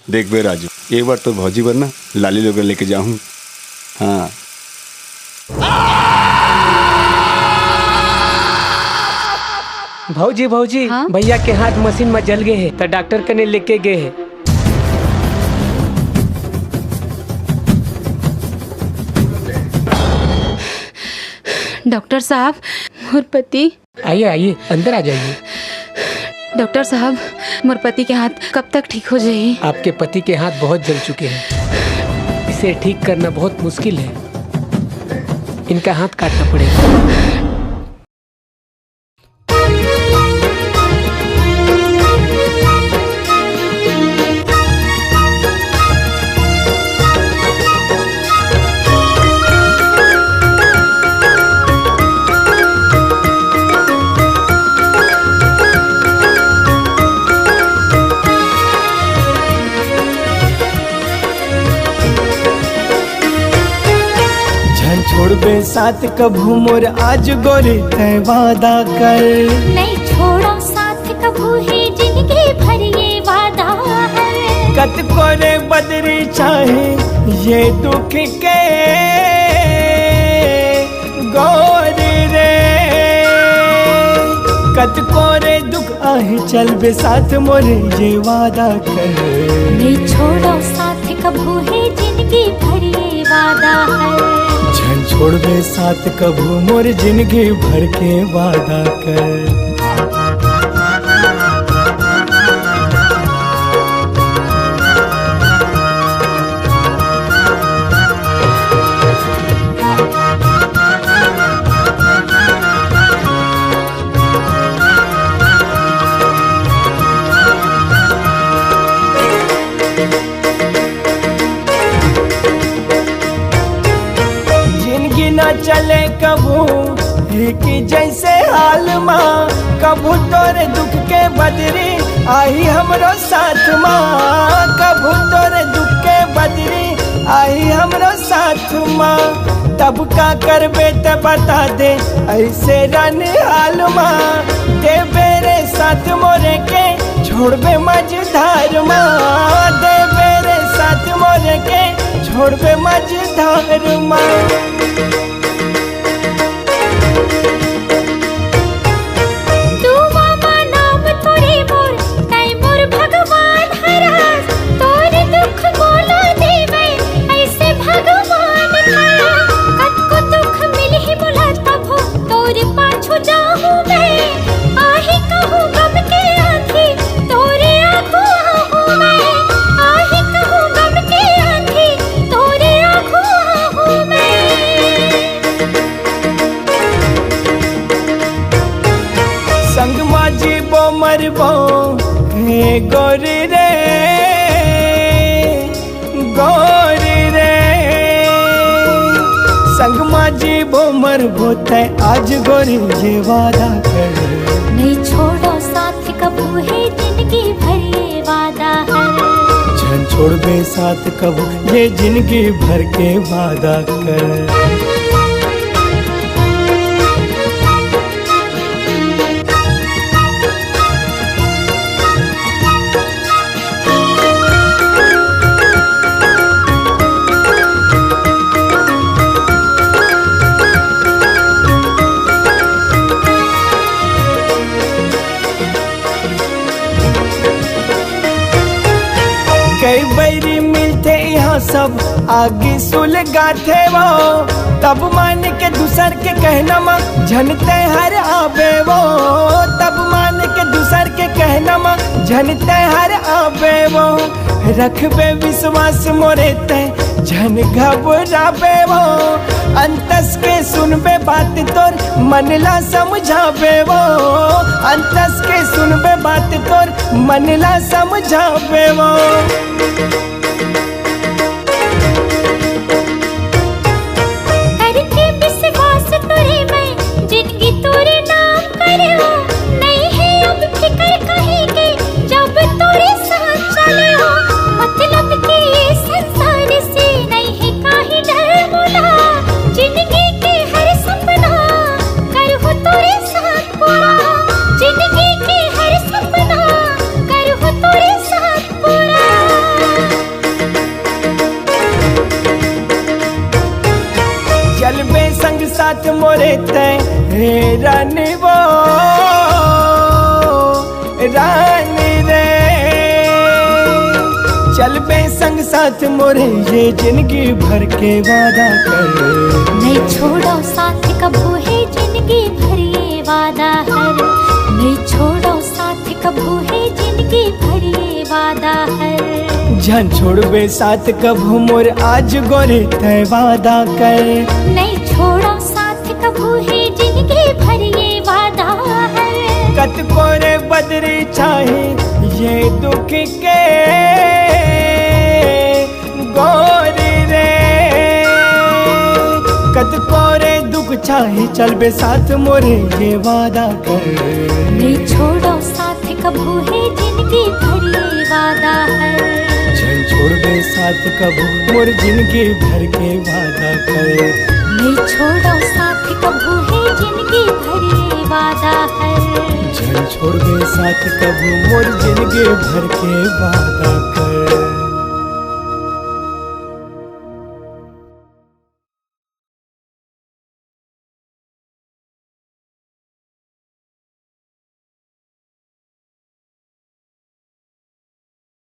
देख बे राजू, एक बार तो भौजी पर ना लाली लोग लेके जाऊं। हाँ भौजी भौजी, हाँ? भैया के हाथ मशीन में जल गए है तो डॉक्टर कने लेके गए है। डॉक्टर साहब, मोर पति। आइए आइए, अंदर आ जाइए। डॉक्टर साहब, मोर पति के हाथ कब तक ठीक हो जाए? आपके पति के हाथ बहुत जल चुके हैं, इसे ठीक करना बहुत मुश्किल है। इनका हाथ काटना पड़ेगा। छोड़ बे साथ कभू मोर आज गोरे तय वादा कर। नहीं छोड़ो साथ कभू ही जिंदगी भर ये वादा है। कत कोरे बदरी चाहे ये दुख के गोरी रे, कत कोरे दुख आए चल बे साथ मोरे ये वादा कर। नहीं छोड़ो साथ कभू ही जिंदगी भर ये वादा है। छोड़ बे साथ कभू मोर जिंदगी भर के वादा कर। चले कभू एक जैसे हाल माँ, कभू तोरे दुख के बदरी आई हमरो साथ माँ। कभू तोरे दुख के बदरी आई हमरो साथ माँ। तब का करबे ते बता दे ऐसे रन हाल माँ। दे बेरे साथ मोरे के छोड़बे मझधार माँ। दे बेरे साथ मोरे के छोड़बे मझधार माँ। गोरी रे गोरी रे, संग माजी बो मर बोते आज गोरी ये वादा कर। नहीं छोड़ो साथ कभू है जिंदगी भर ये वादा है। जन छोड़ बे साथ कभू ये जिंदगी भर के वादा कर। कई बैरी मिलते यहाँ सब आगे सुलगा थे वो। तब मान के दूसर के कहना माँ झनते हर आबे वो। तब मान के दूसर के कहना माँ झनते हर आबे वो। रखबे विश्वास मोरे ते झन घबराबे वो। अंतस के सुनबे बात तोर मनला समझाबे वो। अंतस के सुनबे बात तोर मनला समझाबे वो। करके विश्वास तोरे में जिंदगी तोरे नाम करे हो। नहीं है अब फिक्र कहीं के जब तोरे साथ चले हो। मतलब के संसार से नहीं है काहे डर मोला। जिंदगी के हर सपना कर हो तोरे साथ पूरा। जिंदगी के हर सपना कर हो तोरे साथ पूरा। बे संग साथ मोरे ये जिंदगी भर के वादा कर। नहीं छोड़ो साथ कबू है जिंदगी भर ये वादा है। नहीं छोड़ो साथ कबू है जिंदगी भर ये वादा है। जान छोड़बे साथ कबू मोर आज गोरे तय वादा कर। नहीं छोड़ो साथ कबू है जिंदगी भर ये वादा है। कत कोरे बदरी चाहे ये दुख के गोरी रे। कत कोरे दुख चाहे चल बे साथ मोरे ये वादा कर। नहीं छोड़ो साथ कबू है जिंदगी भर ये वादा है। जान छोड़बे साथ कबू मोर जिंदगी भर के वादा कर। नहीं छोड़ो साथ कबू है जिंदगी भर ये वादा है। जान छोड़बे साथ कबू मोर जिंदगी भर के वादा कर।